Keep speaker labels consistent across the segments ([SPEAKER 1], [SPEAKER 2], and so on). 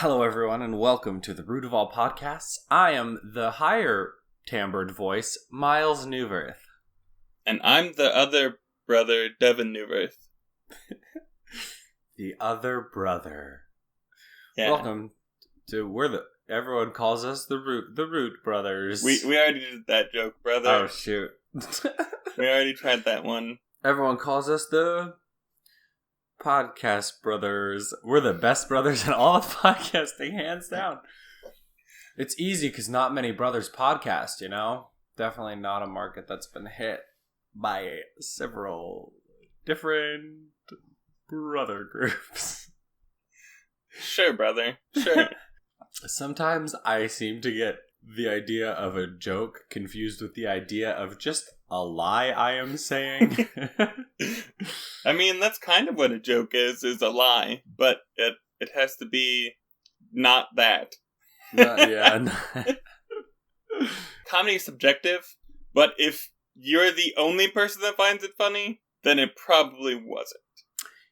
[SPEAKER 1] Hello, everyone, and welcome to the Root of All Podcasts. I am the higher timbred voice, Miles Newverth.
[SPEAKER 2] And I'm the other brother, Devin Newverth.
[SPEAKER 1] The other brother.
[SPEAKER 2] Yeah.
[SPEAKER 1] Welcome to everyone calls us the Root Brothers.
[SPEAKER 2] We already did that joke, brother.
[SPEAKER 1] Oh shoot.
[SPEAKER 2] We already tried that one.
[SPEAKER 1] Everyone calls us the Podcast Brothers. We're the best brothers in all of podcasting, hands down. It's easy because not many brothers podcast, you know? Definitely not a market that's been hit by several different brother groups.
[SPEAKER 2] Sure, brother. Sure.
[SPEAKER 1] Sometimes I seem to get the idea of a joke confused with the idea of just a lie I am saying.
[SPEAKER 2] I mean, that's kind of what a joke is a lie, but it has to be not that.
[SPEAKER 1] Yeah.
[SPEAKER 2] Comedy is subjective, but if you're the only person that finds it funny, then it probably wasn't.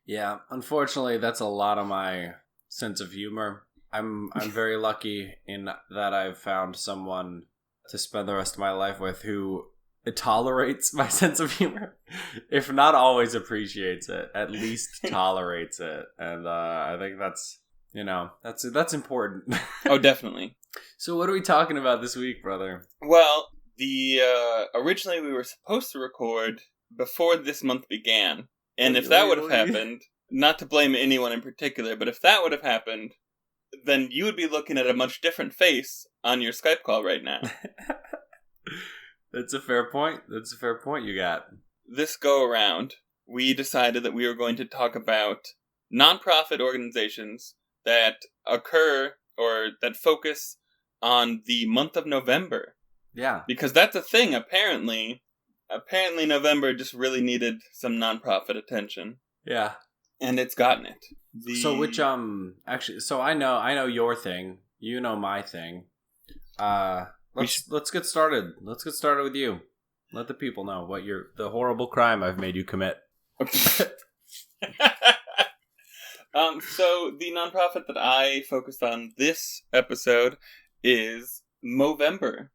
[SPEAKER 1] Yeah, unfortunately, that's a lot of my sense of humor. I'm very lucky in that I've found someone to spend the rest of my life with who tolerates my sense of humor. If not always appreciates it, at least tolerates it. And I think that's important.
[SPEAKER 2] Oh, definitely.
[SPEAKER 1] So what are we talking about this week, brother?
[SPEAKER 2] Well, originally we were supposed to record before this month began. And if that would have happened, not to blame anyone in particular, but if that would have happened, then you would be looking at a much different face on your Skype call right now.
[SPEAKER 1] That's a fair point. That's a fair point you got.
[SPEAKER 2] This go around, we decided that we were going to talk about nonprofit organizations that occur or that focus on the month of November.
[SPEAKER 1] Yeah.
[SPEAKER 2] Because that's a thing, apparently. Apparently November just really needed some nonprofit attention.
[SPEAKER 1] Yeah.
[SPEAKER 2] And it's gotten it.
[SPEAKER 1] So I know your thing. You know my thing. Let's get started. Let's get started with you. Let the people know what the horrible crime I've made you commit.
[SPEAKER 2] So the nonprofit that I focused on this episode is Movember,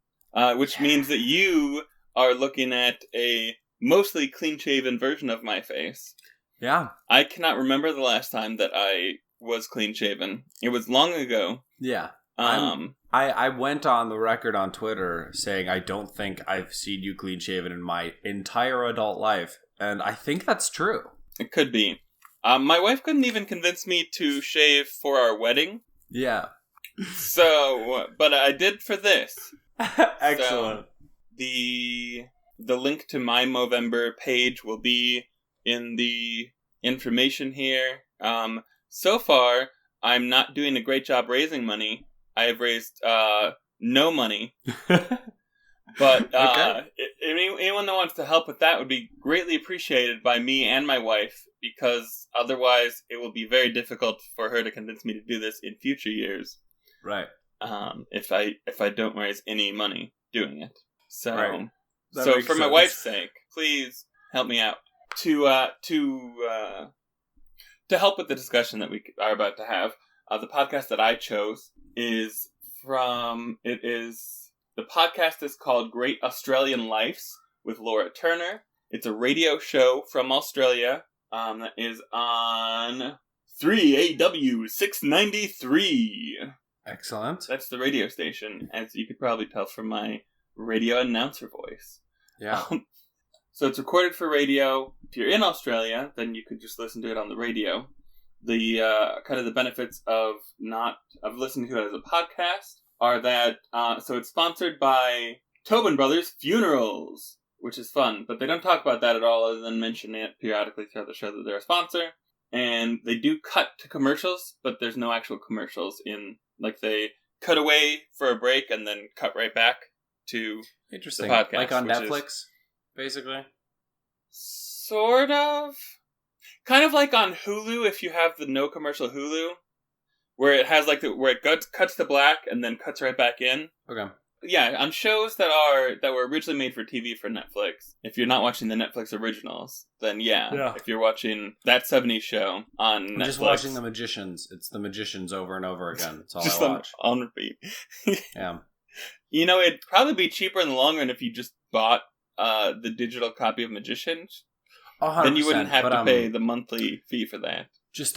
[SPEAKER 2] which means that you are looking at a mostly clean-shaven version of my face.
[SPEAKER 1] Yeah.
[SPEAKER 2] I cannot remember the last time that I was clean-shaven. It was long ago.
[SPEAKER 1] Yeah. I went on the record on Twitter saying I don't think I've seen you clean-shaven in my entire adult life, and I think that's true.
[SPEAKER 2] It could be. My wife couldn't even convince me to shave for our wedding.
[SPEAKER 1] Yeah.
[SPEAKER 2] So, but I did for this.
[SPEAKER 1] Excellent.
[SPEAKER 2] So, the link to my Movember page will be in the information here. So far, I'm not doing a great job raising money. I have raised no money. But
[SPEAKER 1] Okay.
[SPEAKER 2] anyone that wants to help with that would be greatly appreciated by me and my wife, because otherwise it will be very difficult for her to convince me to do this in future years.
[SPEAKER 1] Right.
[SPEAKER 2] If I don't raise any money doing it. So,
[SPEAKER 1] Right.
[SPEAKER 2] So for my wife's sake, please help me out to help with the discussion that we are about to have. The podcast that I chose is the podcast is called Great Australian Lives with Laura Turner. It's a radio show from Australia that is on 3AW 693.
[SPEAKER 1] Excellent.
[SPEAKER 2] That's the radio station, as you could probably tell from my radio announcer voice.
[SPEAKER 1] Yeah.
[SPEAKER 2] So it's recorded for radio. If you're in Australia, then you could just listen to it on the radio. The kind of the benefits of listening to it as a podcast are that so it's sponsored by Tobin Brothers Funerals, which is fun, but they don't talk about that at all other than mention it periodically throughout the show that they're a sponsor. And they do cut to commercials, but there's no actual commercials in, like, they cut away for a break and then cut right back to
[SPEAKER 1] Interesting.
[SPEAKER 2] The podcast.
[SPEAKER 1] Like on Netflix, basically?
[SPEAKER 2] Sort of. Kind of like on Hulu, if you have the no commercial Hulu, where it has where it cuts to black and then cuts right back in.
[SPEAKER 1] Okay.
[SPEAKER 2] Yeah, on shows that were originally made for TV for Netflix. If you're not watching the Netflix originals, then yeah. If you're watching that 70s show on Netflix,
[SPEAKER 1] just watching The Magicians. It's The Magicians over and over again. That's all
[SPEAKER 2] just
[SPEAKER 1] I watch.
[SPEAKER 2] on repeat.
[SPEAKER 1] Yeah.
[SPEAKER 2] You know, it'd probably be cheaper in the long run if you just bought the digital copy of Magicians.
[SPEAKER 1] 100%,
[SPEAKER 2] then you wouldn't have to pay the monthly fee for that.
[SPEAKER 1] Just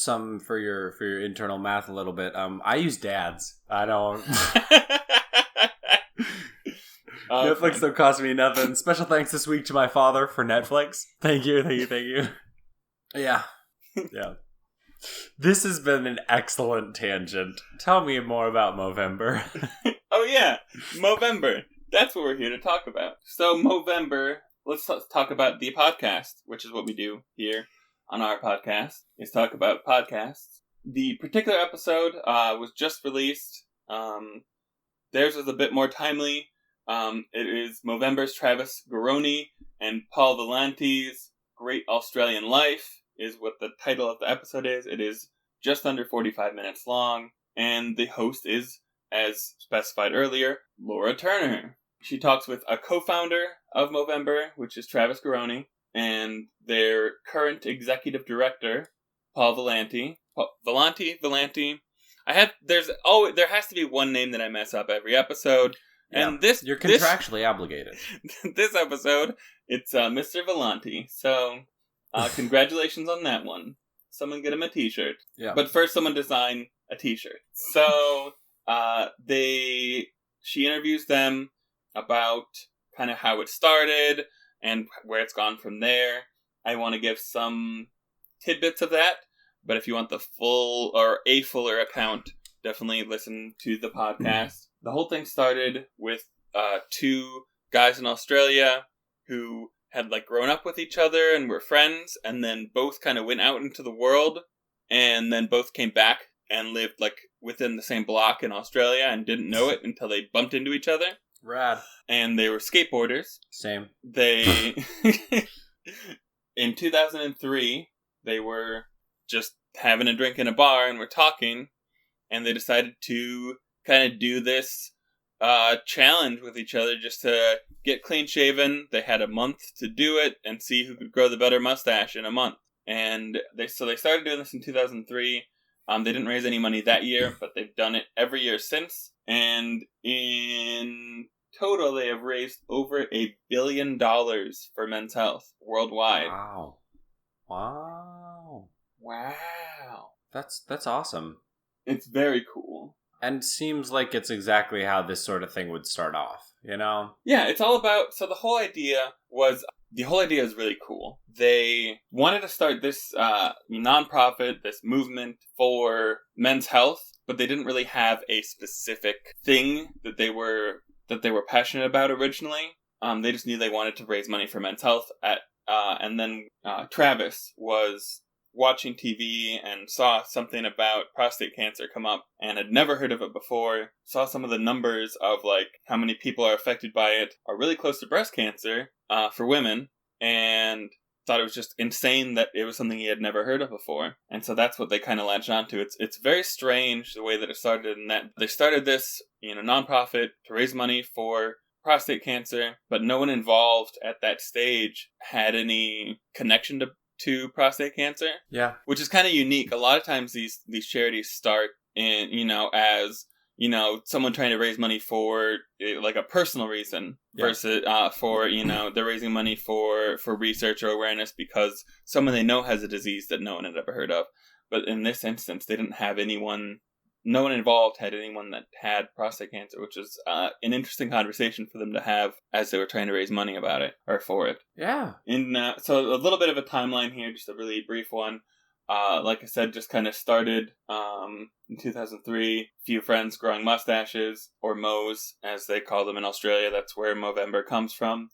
[SPEAKER 1] some for your internal math a little bit. I use dads. I don't. Netflix don't cost me nothing. Special thanks this week to my father for Netflix. Thank you. Yeah. This has been an excellent tangent. Tell me more about Movember.
[SPEAKER 2] Oh yeah, Movember. That's what we're here to talk about. So Movember, let's talk about the podcast, which is what we do here on our podcast, is talk about podcasts. The particular episode was just released. Theirs was a bit more timely. It is Movember's Travis Garone and Paul Villanti's Great Australian Life is what the title of the episode is. It is just under 45 minutes long, and the host is, as specified earlier, Laura Turner. She talks with a co-founder of Movember, which is Travis Garone, and their current executive director, Paul Villanti. Villanti. There has to be one name that I mess up every episode.
[SPEAKER 1] Yeah,
[SPEAKER 2] and
[SPEAKER 1] you're contractually obligated.
[SPEAKER 2] This episode, it's Mr. Villanti. So, congratulations on that one. Someone get him a t-shirt.
[SPEAKER 1] Yeah.
[SPEAKER 2] But first, someone design a t-shirt. So, she interviews them about kind of how it started and where it's gone from there. I want to give some tidbits of that, but if you want the full or a fuller account, definitely listen to the podcast. The whole thing started with two guys in Australia who had grown up with each other and were friends, and then both kind of went out into the world, and then both came back and lived within the same block in Australia and didn't know it until they bumped into each other.
[SPEAKER 1] Rad.
[SPEAKER 2] And they were skateboarders.
[SPEAKER 1] Same.
[SPEAKER 2] They in 2003 they were just having a drink in a bar and were talking, and they decided to kind of do this challenge with each other just to get clean shaven. They had a month to do it and see who could grow the better mustache in a month. And they started doing this in 2003. They didn't raise any money that year, but they've done it every year since. And in total, they have raised over $1 billion for men's health worldwide.
[SPEAKER 1] Wow. That's awesome.
[SPEAKER 2] It's very cool.
[SPEAKER 1] And seems like it's exactly how this sort of thing would start off, you know?
[SPEAKER 2] Yeah, it's all about... So the whole idea is really cool. They wanted to start this nonprofit, this movement for men's health, but they didn't really have a specific thing that they were passionate about originally. They just knew they wanted to raise money for men's health. And then Travis was watching TV and saw something about prostate cancer come up and had never heard of it before, saw some of the numbers of how many people are affected by it are really close to breast cancer for women, and thought it was just insane that it was something he had never heard of before. And so that's what they kind of latched onto. It's very strange the way that it started, in that they started this nonprofit to raise money for prostate cancer, but no one involved at that stage had any connection to prostate cancer.
[SPEAKER 1] Yeah.
[SPEAKER 2] Which is kind of unique. A lot of times these charities start in, as, someone trying to raise money for a personal reason versus for, they're raising money for research or awareness because someone they know has a disease that no one had ever heard of. But in this instance, they didn't have no one involved had anyone that had prostate cancer, which is an interesting conversation for them to have as they were trying to raise money about it, or for it.
[SPEAKER 1] Yeah.
[SPEAKER 2] So a little bit of a timeline here, just a really brief one. Like I said, just kind of started in 2003. A few friends growing mustaches, or mows, as they call them in Australia. That's where Movember comes from.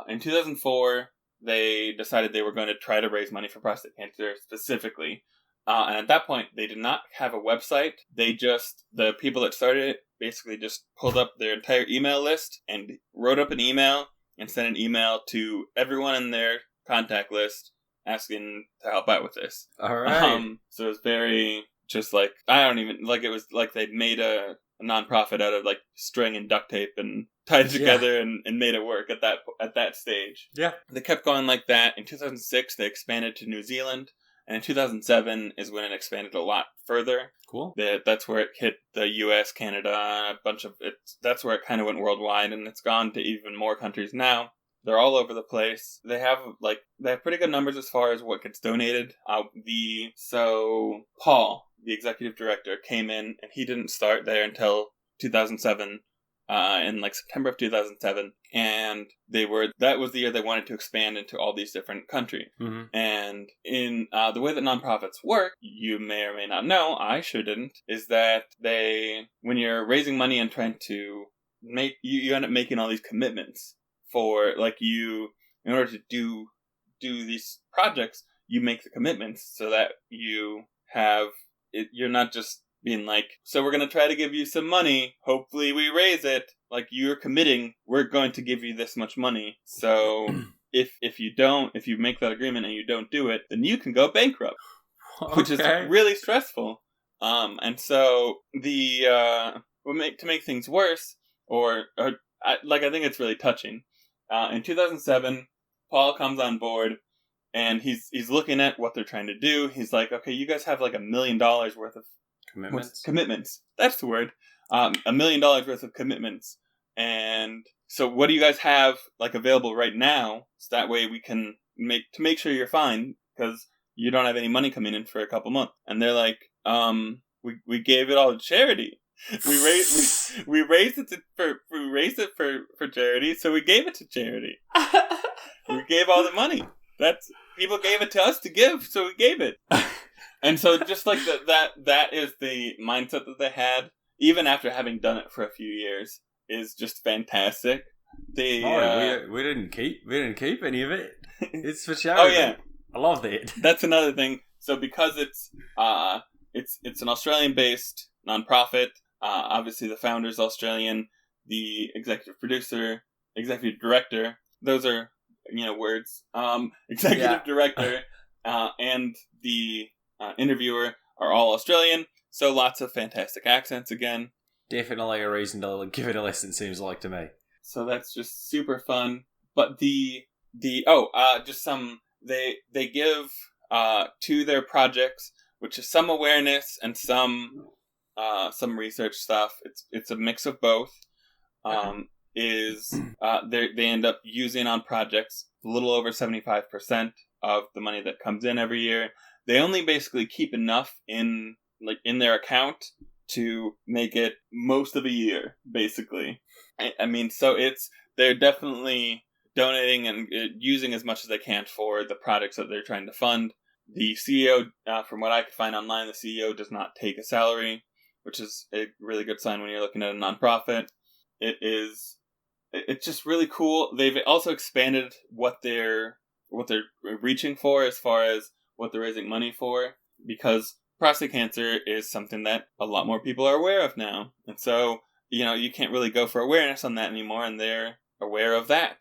[SPEAKER 2] In 2004, they decided they were going to try to raise money for prostate cancer specifically. And at that point, they did not have a website. The people that started it basically just pulled up their entire email list and wrote up an email and sent an email to everyone in their contact list asking to help out with this.
[SPEAKER 1] All right.
[SPEAKER 2] So it was very just it was like they'd made a a nonprofit out of like string and duct tape and tied it together and made it work at that stage.
[SPEAKER 1] Yeah.
[SPEAKER 2] They kept going like that. In 2006, they expanded to New Zealand. And in 2007 is when it expanded a lot further.
[SPEAKER 1] Cool.
[SPEAKER 2] That's where it hit the US, Canada, a bunch of it. That's where it kind of went worldwide, and it's gone to even more countries now. They're all over the place. They have pretty good numbers as far as what gets donated. So Paul, the executive director, came in, and he didn't start there until 2007. In like September of 2007, and that was the year they wanted to expand into all these different countries.
[SPEAKER 1] Mm-hmm.
[SPEAKER 2] And in the way that nonprofits work, you may or may not know, I sure didn't, is that when you're raising money and trying to make, you end up making all these commitments for, like, in order to do these projects, you make the commitments so that you have it. You're not just being like, so we're going to try to give you some money. Hopefully we raise it. Like, you're committing, we're going to give you this much money. So if you make that agreement and you don't do it, then you can go bankrupt, which is really stressful. And so to make things worse, I think it's really touching. In 2007, Paul comes on board. And he's looking at what they're trying to do. He's like, okay, you guys have like $1 million worth of commitments. That's the word. $1 million worth of commitments. And so what do you guys have like available right now? So that way we can make sure you're fine, because you don't have any money coming in for a couple months. And they're like, we gave it all to charity. We raised it for charity, so we gave it to charity. We gave all the money. People gave it to us to give, so we gave it. And so just like that is the mindset that they had, even after having done it for a few years, is just fantastic. We didn't keep any of it. It's for charity. Oh yeah,
[SPEAKER 1] I loved it.
[SPEAKER 2] That's another thing. So because it's an Australian-based nonprofit, obviously the founder's Australian, the executive producer, executive director, those are words. Executive director and the interviewer are all Australian, so lots of fantastic accents again.
[SPEAKER 1] Definitely a reason to give it a listen, seems like to me.
[SPEAKER 2] So that's just super fun. But they give to their projects, which is some awareness and some research stuff. It's a mix of both. They end up using on projects a little over 75% of the money that comes in every year. They only basically keep enough in their account to make it most of a year, basically. I mean, so they're definitely donating and using as much as they can for the projects that they're trying to fund. The CEO, from what I could find online, the CEO does not take a salary, which is a really good sign when you're looking at a nonprofit. It's just really cool. They've also expanded what they're reaching for as far as what they're raising money for, because prostate cancer is something that a lot more people are aware of now. And so, you can't really go for awareness on that anymore, and they're aware of that.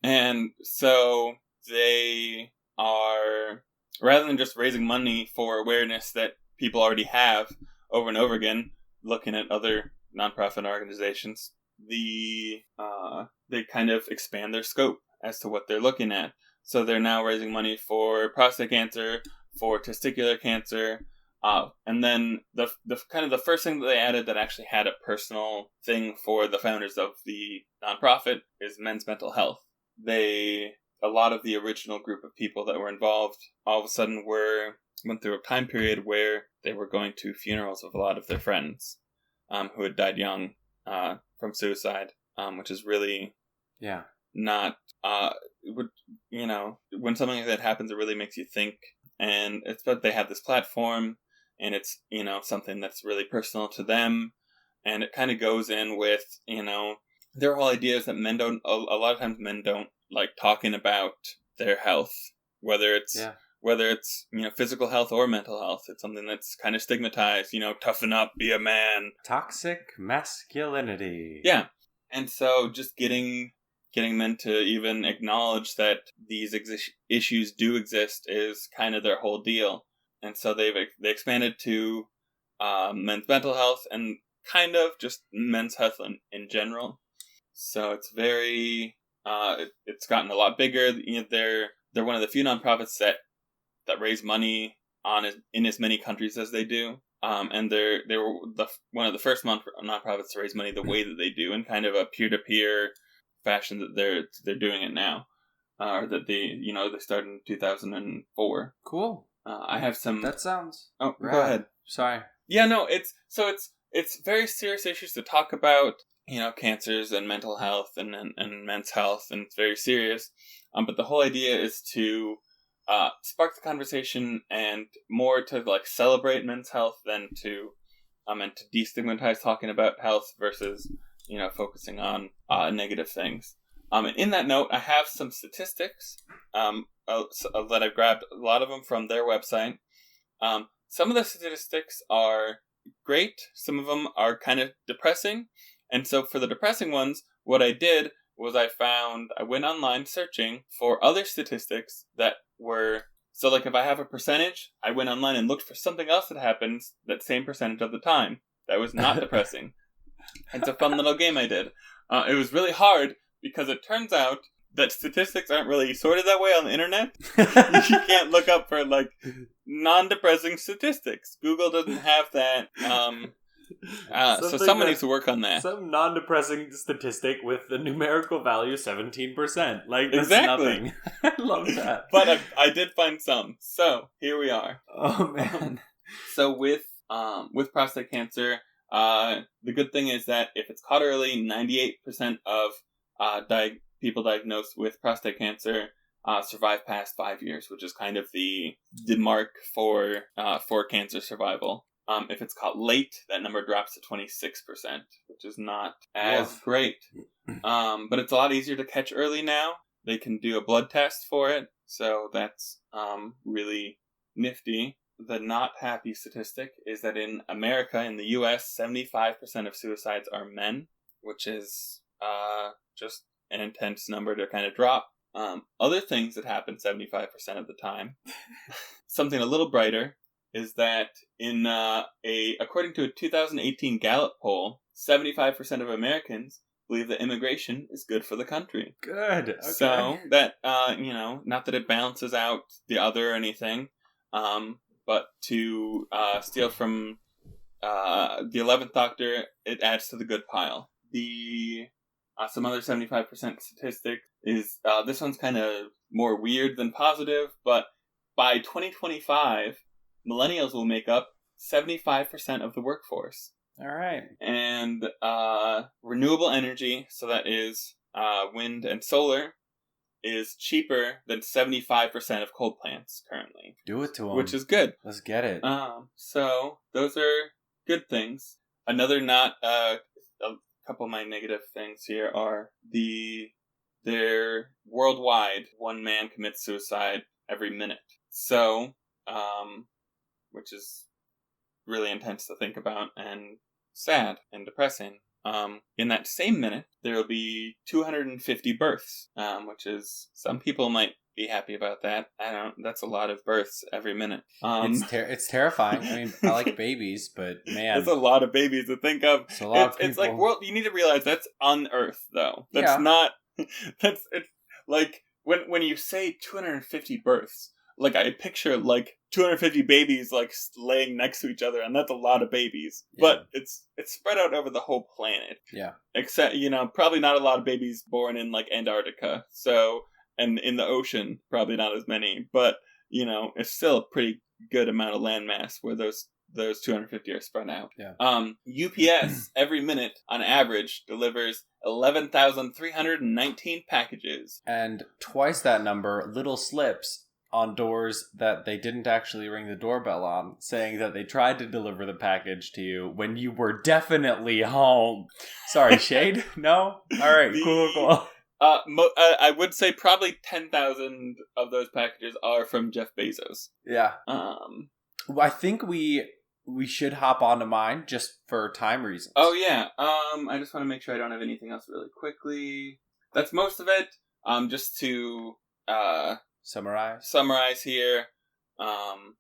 [SPEAKER 2] And so they are, rather than just raising money for awareness that people already have over and over again, looking at other nonprofit organizations, they kind of expand their scope as to what they're looking at. So they're now raising money for prostate cancer, for testicular cancer, and then the first thing that they added that actually had a personal thing for the founders of the nonprofit is men's mental health. A lot of the original group of people that were involved all of a sudden went through a time period where they were going to funerals of a lot of their friends who had died young from suicide, which is really not when something like that happens, it really makes you think. And it's but they have this platform, and it's something that's really personal to them, and it kind of goes in with their whole idea is that a lot of times men don't like talking about their health, whether it's physical health or mental health. It's something that's kind of stigmatized. Toughen up, be a man.
[SPEAKER 1] Toxic masculinity.
[SPEAKER 2] Yeah, and so just getting men to even acknowledge that these issues do exist is kind of their whole deal. And so they expanded to men's mental health, and kind of just men's health in general. So it's very, it's gotten a lot bigger. You know, they're one of the few nonprofits that raise money in as many countries as they do. And they were one of the first nonprofits to raise money the way that they do, in kind of a peer-to-peer fashion that they're doing it now, or that they started in 2004.
[SPEAKER 1] Cool.
[SPEAKER 2] I have some.
[SPEAKER 1] That sounds.
[SPEAKER 2] Oh,
[SPEAKER 1] rad.
[SPEAKER 2] Go ahead.
[SPEAKER 1] Sorry.
[SPEAKER 2] Yeah, no. It's very serious issues to talk about. You know, cancers and mental health and men's health, and it's very serious. But the whole idea is to spark the conversation and more to like celebrate men's health than to and to destigmatize talking about health versus focusing on negative things. And in that note, I have some statistics that I've grabbed, a lot of them from their website. Some of the statistics are great. Some of them are kind of depressing. And so for the depressing ones, what I did was I went online searching for other statistics that were, so like if I have a percentage, I went online and looked for something else that happens that same percentage of the time that was not depressing. It's a fun little game I did. It was really hard because it turns out that statistics aren't really sorted that way on the internet. You can't look up for like non-depressing statistics. Google doesn't have that. So someone needs to work on that.
[SPEAKER 1] Some non-depressing statistic with the numerical value 17%. Like, that's
[SPEAKER 2] exactly.
[SPEAKER 1] Nothing. I love that.
[SPEAKER 2] But I did find some. So, here we are.
[SPEAKER 1] Oh, man.
[SPEAKER 2] So, with prostate cancer, the good thing is that if it's caught early, 98% of people diagnosed with prostate cancer survive past 5 years, which is kind of the mark for cancer survival. If it's caught late, that number drops to 26%, which is not as great. But it's a lot easier to catch early now. They can do a blood test for it, so that's really nifty. The not happy statistic is that in America, in the U.S., 75% of suicides are men, which is just an intense number to kind of drop. Other things that happen 75% of the time, something a little brighter, is that according to a 2018 Gallup poll, 75% of Americans believe that immigration is good for the country.
[SPEAKER 1] Good. Okay.
[SPEAKER 2] So that not that it balances out the other or anything, but to steal from the 11th Doctor, it adds to the good pile. The some other 75% statistic is this one's kind of more weird than positive, but by 2025. Millennials will make up 75% of the workforce.
[SPEAKER 1] All right.
[SPEAKER 2] And renewable energy, so that is wind and solar, is cheaper than 75% of coal plants currently.
[SPEAKER 1] Do it to them.
[SPEAKER 2] Which is good.
[SPEAKER 1] Let's get it.
[SPEAKER 2] So those are good things. Another a couple of my negative things here are they're worldwide, one man commits suicide every minute. So, which is really intense to think about and sad and depressing. In that same minute, there will be 250 births, which is, some people might be happy about that. That's a lot of births every minute.
[SPEAKER 1] It's terrifying. I mean, I like babies, but man.
[SPEAKER 2] That's a lot of babies to think of.
[SPEAKER 1] It's a lot of people.
[SPEAKER 2] It's like, you need to realize that's on Earth, though. That's not, it's like, when you say 250 births, like, I picture, like, 250 babies, like, laying next to each other, and that's a lot of babies. Yeah. But it's spread out over the whole planet.
[SPEAKER 1] Yeah.
[SPEAKER 2] Except, probably not a lot of babies born in, like, Antarctica. So, and in the ocean, probably not as many. But, it's still a pretty good amount of landmass where those 250 are spread out.
[SPEAKER 1] Yeah.
[SPEAKER 2] UPS, every minute, on average, delivers 11,319 packages.
[SPEAKER 1] And twice that number, little slips on doors that they didn't actually ring the doorbell on, saying that they tried to deliver the package to you when you were definitely home. Sorry, shade? No? All right, cool.
[SPEAKER 2] I would say probably 10,000 of those packages are from Jeff Bezos.
[SPEAKER 1] Yeah. I think we should hop onto mine just for time reasons.
[SPEAKER 2] Oh, yeah. I just want to make sure I don't have anything else really quickly. That's most of it. Just to
[SPEAKER 1] summarize
[SPEAKER 2] here. Not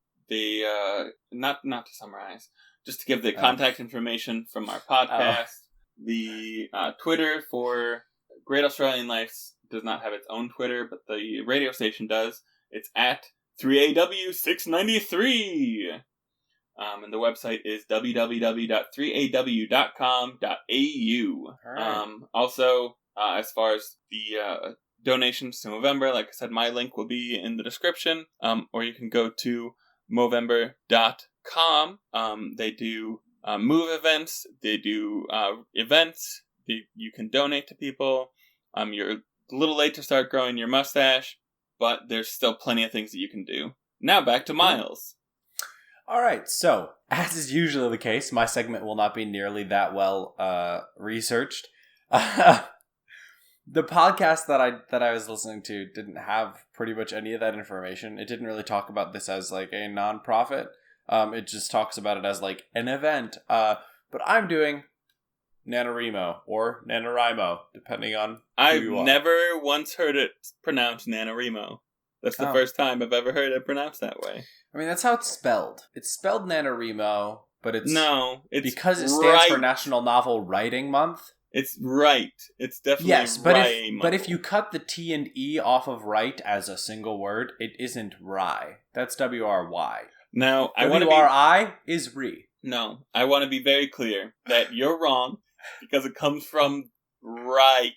[SPEAKER 2] to summarize. just to give the contact information from our podcast. The Twitter for Great Australian Life does not have its own Twitter, but the radio station does. It's at 3AW693. And the website is www.3aw.com.au.
[SPEAKER 1] Right.
[SPEAKER 2] Also, as far as the donations to Movember, like I said, my link will be in the description. Or you can go to Movember.com. They do move events. They do events. You can donate to people. You're a little late to start growing your mustache, but there's still plenty of things that you can do. Now back to Miles.
[SPEAKER 1] All right, so as is usually the case, my segment will not be nearly that well researched. The podcast that I was listening to didn't have pretty much any of that information. It didn't really talk about this as like a non-profit. It just talks about it as like an event. But I'm doing NaNoWriMo or NaNoWriMo, depending on
[SPEAKER 2] I've
[SPEAKER 1] who you are.
[SPEAKER 2] never once heard it pronounced NaNoWriMo. That's the first time I've ever heard it pronounced that way.
[SPEAKER 1] I mean, that's how it's spelled. It's spelled NaNoWriMo, but it's because it stands
[SPEAKER 2] right.
[SPEAKER 1] for National Novel Writing Month.
[SPEAKER 2] It's right. It's definitely
[SPEAKER 1] yes, but
[SPEAKER 2] right.
[SPEAKER 1] But if you cut the T and E off of right as a single word, it isn't rye. That's WRY.
[SPEAKER 2] Now,
[SPEAKER 1] WRI is re.
[SPEAKER 2] No, I want to be very clear that you're wrong because it comes from right.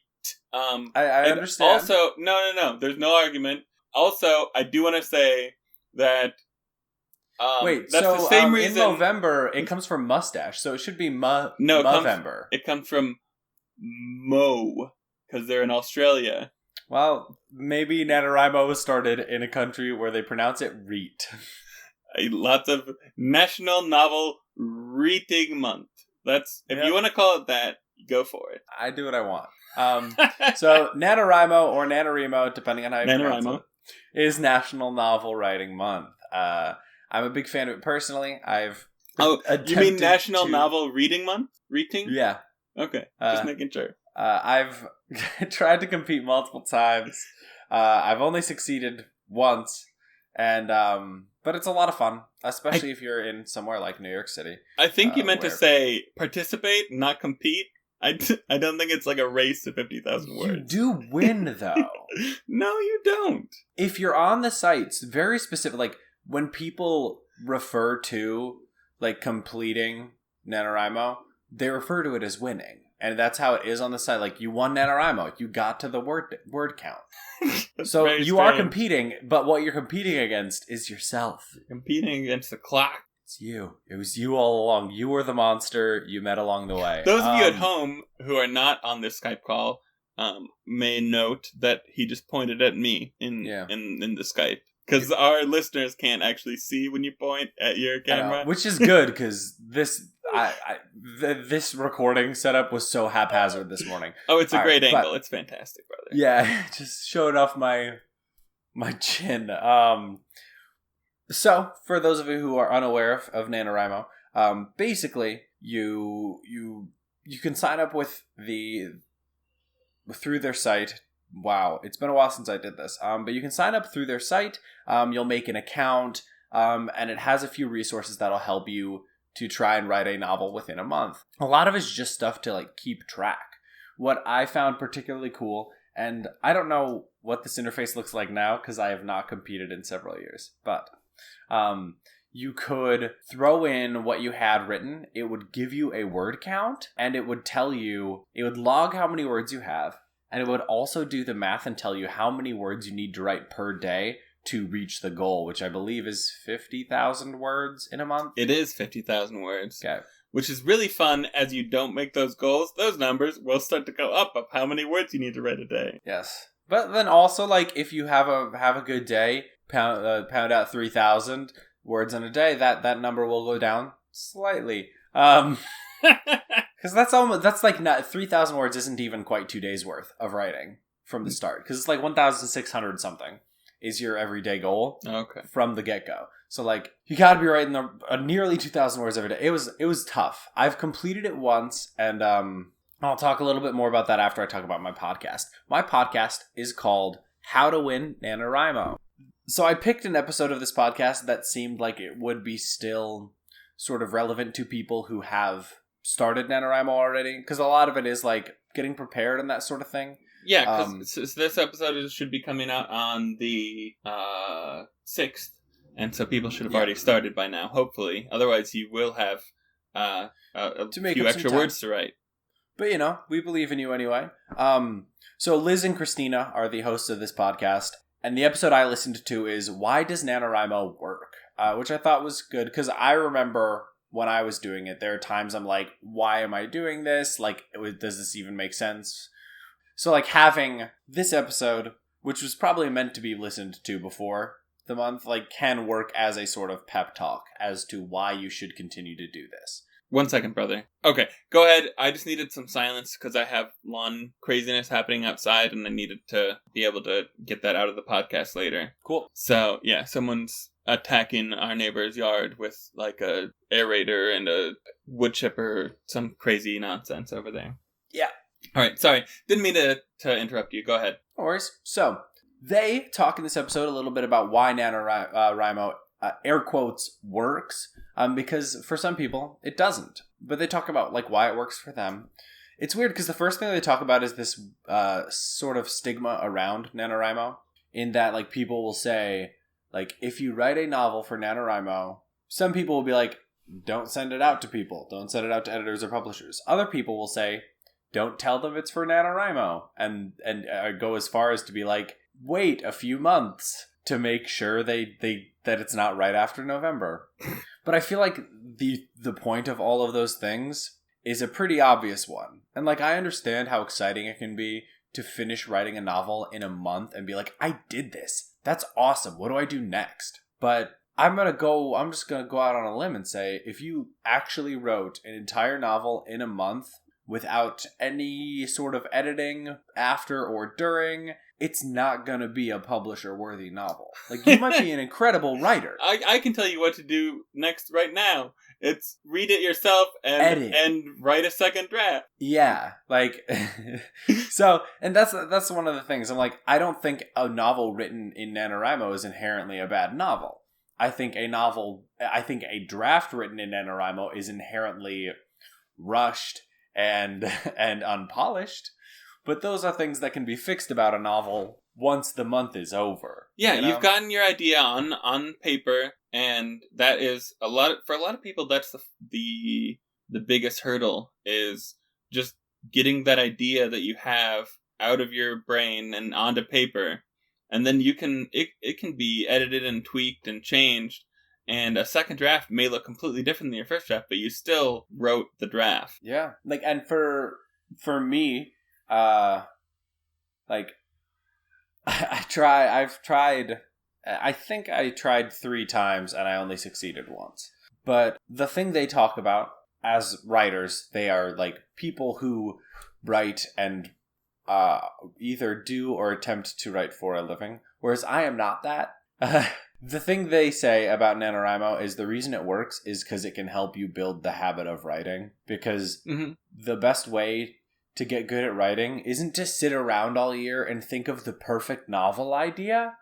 [SPEAKER 1] I understand.
[SPEAKER 2] Also, no. There's no argument. Also, I do want to say that.
[SPEAKER 1] Wait,
[SPEAKER 2] that's
[SPEAKER 1] so
[SPEAKER 2] the same reason.
[SPEAKER 1] In Movember, it comes from mustache, so it should be Movember.
[SPEAKER 2] It comes from Mo, because they're in Australia.
[SPEAKER 1] Well, maybe NaNoWriMo was started in a country where they pronounce it reet.
[SPEAKER 2] Lots of National Novel Reading Month. If you want to call it that, go for it.
[SPEAKER 1] I do what I want. So NaNoWriMo or NaNoWriMo, depending on how you pronounce it, is National Novel Writing Month. I'm a big fan of it personally.
[SPEAKER 2] You mean National Novel Reading Month? Reading?
[SPEAKER 1] Yeah.
[SPEAKER 2] Okay, just making sure.
[SPEAKER 1] I've tried to compete multiple times. I've only succeeded once, and but it's a lot of fun, especially if you're in somewhere like New York City.
[SPEAKER 2] I think you meant to say participate, not compete. I don't think it's like a race to 50,000 words.
[SPEAKER 1] You do win, though.
[SPEAKER 2] No, you don't.
[SPEAKER 1] If you're on the sites, very specific, like when people refer to like completing NaNoWriMo, they refer to it as winning. And that's how it is on the site. Like, you won NaNoWriMo. You got to the word count. So you are competing, but what you're competing against is yourself.
[SPEAKER 2] You're competing against the clock.
[SPEAKER 1] It's you. It was you all along. You were the monster you met along the way.
[SPEAKER 2] Those of you at home who are not on this Skype call may note that he just pointed at me in the Skype. Because our listeners can't actually see when you point at your camera.
[SPEAKER 1] Which is good, because this recording setup was so haphazard this morning.
[SPEAKER 2] Oh, it's a great angle. It's fantastic, brother.
[SPEAKER 1] Yeah, just showed off my chin. So, for those of you who are unaware of NaNoWriMo, basically, you can sign up through their site. Wow, it's been a while since I did this. But you can sign up through their site. You'll make an account, and it has a few resources that'll help you to try and write a novel within a month. A lot of it's just stuff to like keep track. What I found particularly cool, and I don't know what this interface looks like now because I have not competed in several years, but you could throw in what you had written. It would give you a word count, and it would log how many words you have. And it would also do the math and tell you how many words you need to write per day to reach the goal, which I believe is 50,000 words in a month.
[SPEAKER 2] It is 50,000 words.
[SPEAKER 1] Okay.
[SPEAKER 2] Which is really fun. As you don't make those goals, those numbers will start to go up of how many words you need to write a day.
[SPEAKER 1] Yes. But then also, like, if you have a good day, pound out 3,000 words in a day, that number will go down slightly. Because that's like not 3,000 words isn't even quite 2 days worth of writing from the start. Because it's like 1,600 something is your everyday goal.
[SPEAKER 2] Okay.
[SPEAKER 1] From the get-go. So like you got to be writing nearly 2,000 words every day. It was tough. I've completed it once, and I'll talk a little bit more about that after I talk about my podcast. My podcast is called How to Win NaNoWriMo. So I picked an episode of this podcast that seemed like it would be still sort of relevant to people who have started NaNoWriMo already, because a lot of it is like getting prepared and that sort of thing.
[SPEAKER 2] Yeah, because this episode should be coming out on the 6th, and so people should have already started by now, hopefully. Otherwise, you will have a few extra words to write.
[SPEAKER 1] But, we believe in you anyway. So Liz and Christina are the hosts of this podcast, and the episode I listened to is Why Does NaNoWriMo Work? Which I thought was good, because I remember when I was doing it, there are times I'm like, why am I doing this? Like, does this even make sense? So, like, having this episode, which was probably meant to be listened to before the month, like, can work as a sort of pep talk as to why you should continue to do this.
[SPEAKER 2] 1 second, brother. Okay, go ahead. I just needed some silence because I have lawn craziness happening outside, and I needed to be able to get that out of the podcast later.
[SPEAKER 1] Cool.
[SPEAKER 2] So, yeah, someone's attacking our neighbor's yard with, like, a aerator and a wood chipper, some crazy nonsense over there.
[SPEAKER 1] Yeah.
[SPEAKER 2] All right, sorry. Didn't mean to interrupt you. Go ahead.
[SPEAKER 1] No worries. So, they talk in this episode a little bit about why NaNoWriMo, air quotes, works, because for some people, it doesn't. But they talk about, like, why it works for them. It's weird, because the first thing they talk about is this sort of stigma around NaNoWriMo, in that, like, people will say, like, if you write a novel for NaNoWriMo, some people will be like, don't send it out to people. Don't send it out to editors or publishers. Other people will say, don't tell them it's for NaNoWriMo, and go as far as to be like, wait a few months to make sure that it's not right after November. But I feel like the point of all of those things is a pretty obvious one. And, like, I understand how exciting it can be to finish writing a novel in a month and be like, I did this. That's awesome. What do I do next? But I'm just gonna go out on a limb and say, if you actually wrote an entire novel in a month without any sort of editing after or during, it's not going to be a publisher-worthy novel. Like, you might be an incredible writer.
[SPEAKER 2] I can tell you what to do next right now. It's read it yourself and write a second draft.
[SPEAKER 1] Yeah, like, so, and that's one of the things. I'm like, I don't think a novel written in NaNoWriMo is inherently a bad novel. I think a draft written in NaNoWriMo is inherently rushed and unpolished, but those are things that can be fixed about a novel once the month is over.
[SPEAKER 2] Yeah, you've gotten your idea on paper, and that is for a lot of people. That's the biggest hurdle, is just getting that idea that you have out of your brain and onto paper, and then it can be edited and tweaked and changed. And a second draft may look completely different than your first draft, but you still wrote the draft.
[SPEAKER 1] Yeah. Like, and for me, like, I think I tried 3 times and I only succeeded once. But the thing they talk about as writers, they are like people who write and either do or attempt to write for a living, whereas I am not that. The thing they say about NaNoWriMo is the reason it works is because it can help you build the habit of writing. Because the best way to get good at writing isn't to sit around all year and think of the perfect novel idea.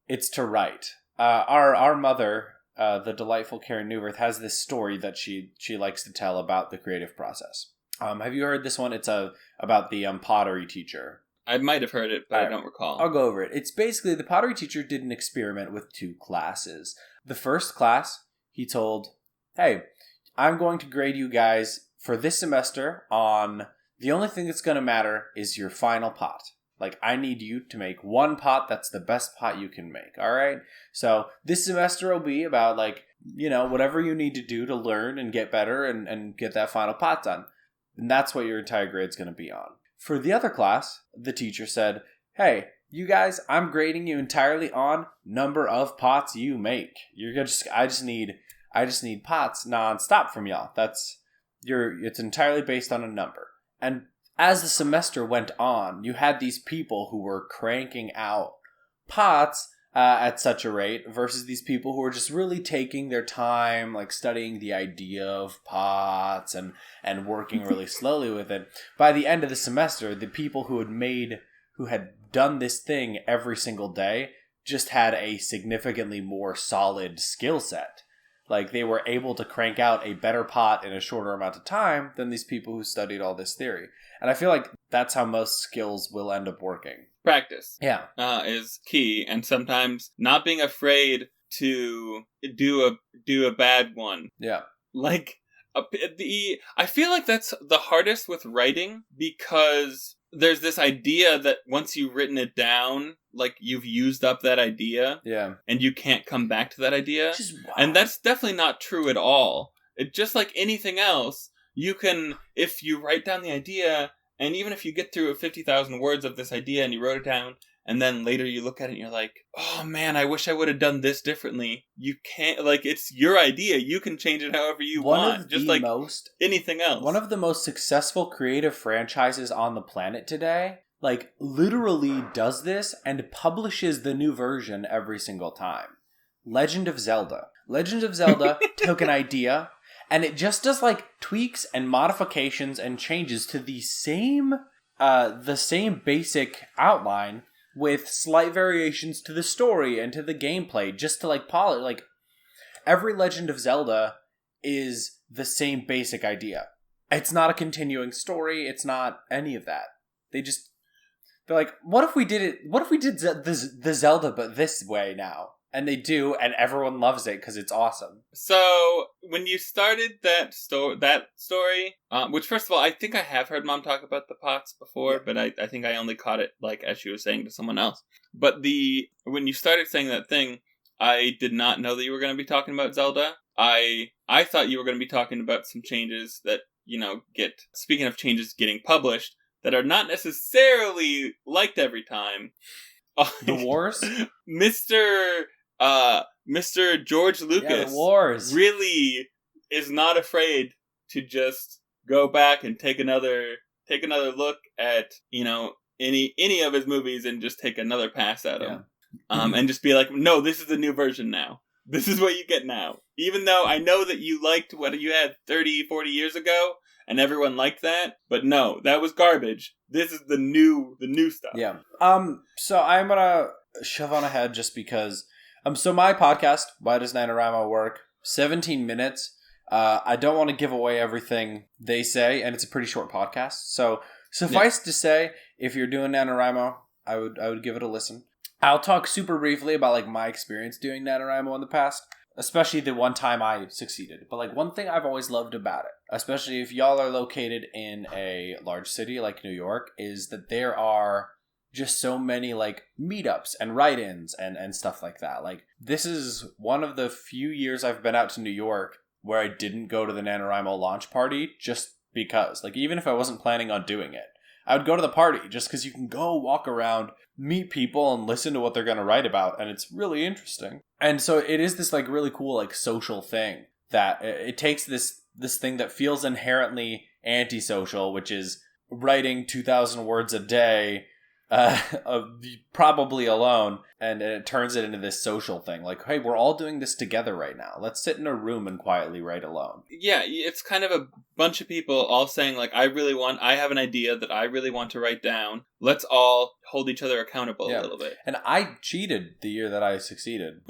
[SPEAKER 1] It's to write. Our mother, the delightful Karen Newworth, has this story that she likes to tell about the creative process. Have you heard this one? It's about the pottery teacher.
[SPEAKER 2] I might have heard it, but I don't recall.
[SPEAKER 1] I'll go over it. It's basically the pottery teacher did an experiment with 2 classes. The first class, he told, hey, I'm going to grade you guys for this semester on the only thing that's going to matter is your final pot. Like, I need you to make 1 pot that's the best pot you can make, all right? So this semester will be about, like, whatever you need to do to learn and get better and get that final pot done. And that's what your entire grade's going to be on. For the other class, the teacher said, hey, you guys, I'm grading you entirely on number of pots you make. I just need pots nonstop from y'all. It's entirely based on a number. And as the semester went on, you had these people who were cranking out pots at such a rate versus these people who were just really taking their time, like studying the idea of pots and working really slowly with it. By the end of the semester, the people who had done this thing every single day just had a significantly more solid skill set. Like, they were able to crank out a better pot in a shorter amount of time than these people who studied all this theory. And I feel like that's how most skills will end up working.
[SPEAKER 2] Practice.
[SPEAKER 1] Yeah.
[SPEAKER 2] Is key, and sometimes not being afraid to do a bad one.
[SPEAKER 1] Yeah.
[SPEAKER 2] Like, I feel like that's the hardest with writing, because there's this idea that once you've written it down, like, you've used up that idea.
[SPEAKER 1] Yeah.
[SPEAKER 2] And you can't come back to that idea.
[SPEAKER 1] Wow.
[SPEAKER 2] And that's definitely not true at all. It just like anything else, you can, if you write down the idea, and even if you get through 50,000 words of this idea and you wrote it down, and then later you look at it and you're like, oh man, I wish I would have done this differently. You can't, like, it's your idea. You can change it however you want. Just like anything else.
[SPEAKER 1] One of the most successful creative franchises on the planet today, like, literally does this and publishes the new version every single time. Legend of Zelda. Legend of Zelda took an idea, and it just does, like, tweaks and modifications and changes to the same basic outline, with slight variations to the story and to the gameplay, just to, like, polish. Like, every Legend of Zelda is the same basic idea. It's not a continuing story. It's not any of that. They're like, what if we did the Zelda but this way now? And they do, and everyone loves it because it's awesome.
[SPEAKER 2] So, when you started that story, which, first of all, I think I have heard Mom talk about the pots before, but I think I only caught it, like, as she was saying to someone else. But when you started saying that thing, I did not know that you were going to be talking about Zelda. I thought you were going to be talking about some changes that, speaking of changes getting published, that are not necessarily liked every time.
[SPEAKER 1] The wars?
[SPEAKER 2] Mr. George Lucas
[SPEAKER 1] the wars.
[SPEAKER 2] Really is not afraid to just go back and take another look at, any of his movies and just take another pass at them. And just be like, no, this is the new version now. This is what you get now. Even though I know that you liked what you had 30, 40 years ago, and everyone liked that, but no, that was garbage. This is the new stuff.
[SPEAKER 1] Yeah. So I'm gonna shove on ahead just because. So my podcast, Why Does NaNoWriMo Work? 17 minutes. I don't want to give away everything they say, and it's a pretty short podcast. So suffice to say, if you're doing NaNoWriMo, I would give it a listen. I'll talk super briefly about, like, my experience doing NaNoWriMo in the past, especially the one time I succeeded. But, like, one thing I've always loved about it, especially if y'all are located in a large city like New York, is that there are just so many, like, meetups and write-ins and stuff like that. Like, this is one of the few years I've been out to New York where I didn't go to the NaNoWriMo launch party just because. Like, even if I wasn't planning on doing it, I would go to the party just because you can go walk around, meet people, and listen to what they're going to write about, and it's really interesting. And so it is this, like, really cool, like, social thing that it takes this thing that feels inherently antisocial, which is writing 2,000 words a day, probably alone, and it turns it into this social thing. Like, hey, we're all doing this together right now. Let's sit in a room and quietly write alone.
[SPEAKER 2] Yeah, it's kind of a bunch of people all saying, like, I have an idea that I really want to write down. Let's all hold each other accountable a little bit.
[SPEAKER 1] And I cheated the year that I succeeded.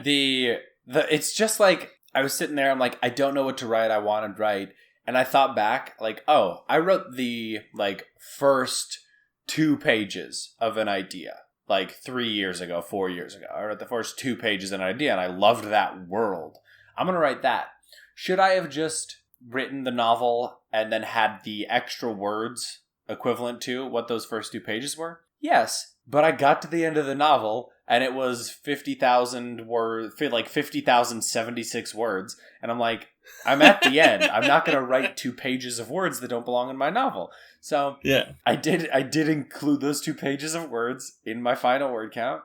[SPEAKER 1] It's just like, I was sitting there, I'm like, I don't know what to write, I want to write. And I thought back, like, oh, I wrote the, like, first 2 pages of an idea, like 3 years ago, 4 years ago. I wrote the first 2 pages of an idea, and I loved that world. I'm going to write that. Should I have just written the novel and then had the extra words equivalent to what those first 2 pages were? Yes, but I got to the end of the novel, and it was 50,000 words, like 50,076 words, and I'm like, I'm at the end. I'm not going to write 2 pages of words that don't belong in my novel. So
[SPEAKER 2] yeah,
[SPEAKER 1] I did include those 2 pages of words in my final word count.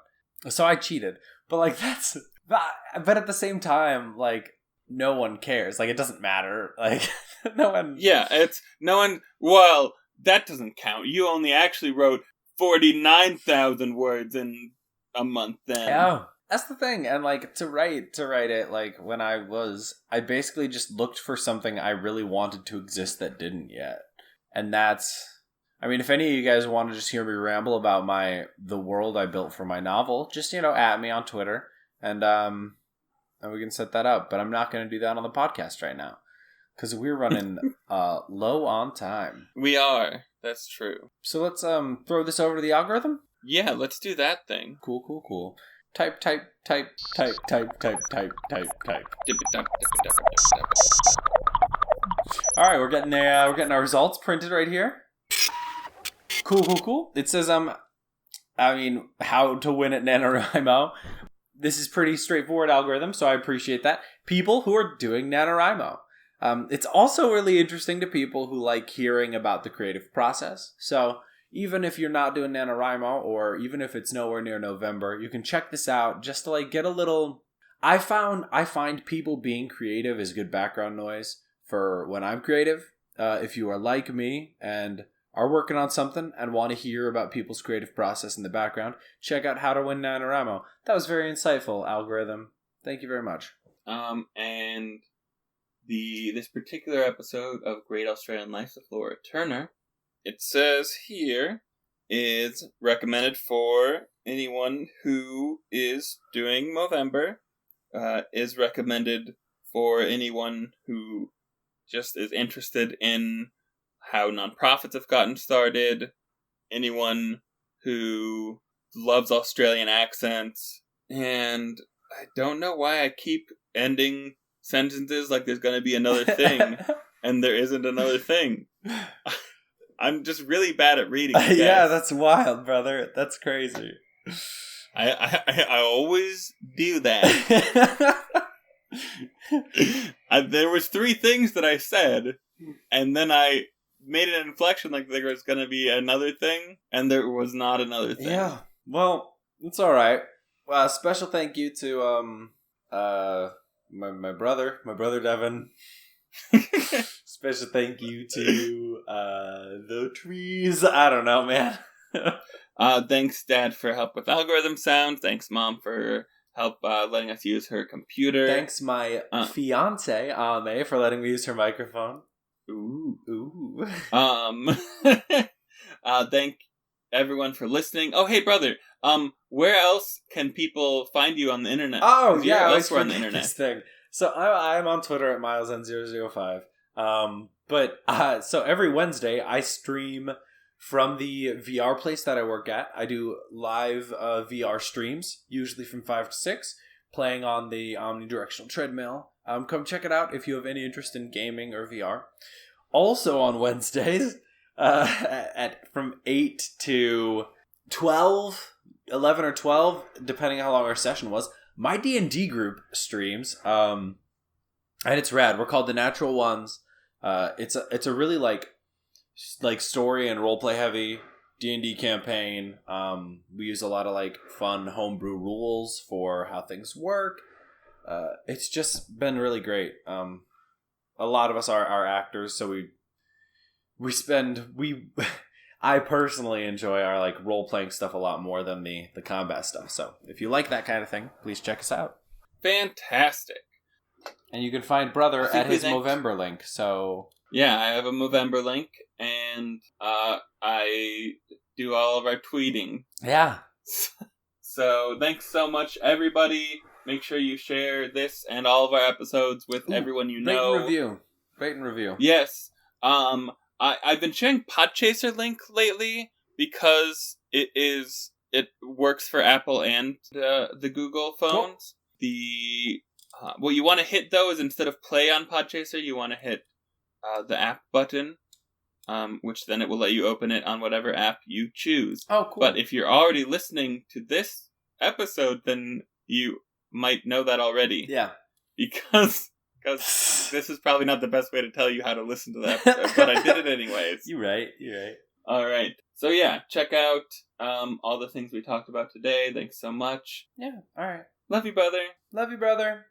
[SPEAKER 1] So I cheated. But, like, but at the same time, like, no one cares. Like, it doesn't matter. Like, no one.
[SPEAKER 2] Yeah, well, that doesn't count. You only actually wrote 49,000 words in a month then.
[SPEAKER 1] Yeah. That's the thing, and, like, to write it, like, when I basically just looked for something I really wanted to exist that didn't yet. And that's, I mean, if any of you guys want to just hear me ramble about the world I built for my novel, just, at me on Twitter, and, and we can set that up. But I'm not going to do that on the podcast right now because we're running low on time.
[SPEAKER 2] We are. That's true.
[SPEAKER 1] So let's throw this over to the algorithm.
[SPEAKER 2] Yeah, let's do that thing.
[SPEAKER 1] Cool. Type. All right, we're getting our results printed right here. Cool. It says how to win at NaNoWriMo. This is pretty straightforward algorithm, so I appreciate that. People who are doing NaNoWriMo. It's also really interesting to people who like hearing about the creative process. So even if you're not doing NaNoWriMo, or even if it's nowhere near November, you can check this out just to like get a little... I find people being creative is good background noise for when I'm creative. If you are like me and are working on something and want to hear about people's creative process in the background, check out How to Win NaNoWriMo. That was very insightful, algorithm. Thank you very much.
[SPEAKER 2] And this particular episode of Great Australian Life with Laura Turner, it says here, is recommended for anyone who is doing Movember, is recommended for anyone who just is interested in how nonprofits have gotten started, anyone who loves Australian accents, and I don't know why I keep ending sentences like there's going to be another thing, and there isn't another thing. I'm just really bad at reading.
[SPEAKER 1] Yeah, that's wild, brother. That's crazy.
[SPEAKER 2] I always do that. There was 3 things that I said, and then I made an inflection like there was going to be another thing, and there was not another thing.
[SPEAKER 1] Yeah, well, it's all right. Special thank you to my brother Devin. Special thank you to the trees. I don't know, man.
[SPEAKER 2] Thanks, Dad, for help with algorithm sound. Thanks, Mom, for help letting us use her computer.
[SPEAKER 1] Thanks, my fiance Ame, for letting me use her microphone.
[SPEAKER 2] Ooh. Thank everyone for listening. Oh, hey, brother. Where else can people find you on the internet?
[SPEAKER 1] Oh, yeah, I
[SPEAKER 2] elsewhere on the internet.
[SPEAKER 1] This thing. So I'm on Twitter at MilesN005. So every Wednesday I stream from the VR place that I work at. I do live VR streams, usually from 5 to 6, playing on the omnidirectional treadmill. Come check it out if you have any interest in gaming or VR. Also on Wednesdays, from 8 to 12, 11 or 12, depending on how long our session was, my D&D group streams. And it's rad. We're called The Natural Ones. It's a really like story and roleplay heavy D&D campaign. We use a lot of like fun homebrew rules for how things work. It's just been really great. A lot of us are actors, so I personally enjoy our like role playing stuff a lot more than the combat stuff. So if you like that kind of thing, please check us out.
[SPEAKER 2] Fantastic.
[SPEAKER 1] And you can find brother at his Movember link. So
[SPEAKER 2] yeah, I have a Movember link, and I do all of our tweeting.
[SPEAKER 1] Yeah.
[SPEAKER 2] So thanks so much, everybody. Make sure you share this and all of our episodes with everyone you know.
[SPEAKER 1] Rate and review.
[SPEAKER 2] Yes. I've been sharing Podchaser link lately because it works for Apple and the Google phones. Cool. What you want to hit though is instead of play on Podchaser, you want to hit the app button, which then it will let you open it on whatever app you choose.
[SPEAKER 1] Oh, cool.
[SPEAKER 2] But if you're already listening to this episode, then you might know that already.
[SPEAKER 1] Yeah.
[SPEAKER 2] Because this is probably not the best way to tell you how to listen to that episode, but I did it anyways.
[SPEAKER 1] You're right.
[SPEAKER 2] All right. So yeah, check out all the things we talked about today. Thanks so much.
[SPEAKER 1] Yeah, all right.
[SPEAKER 2] Love you, brother.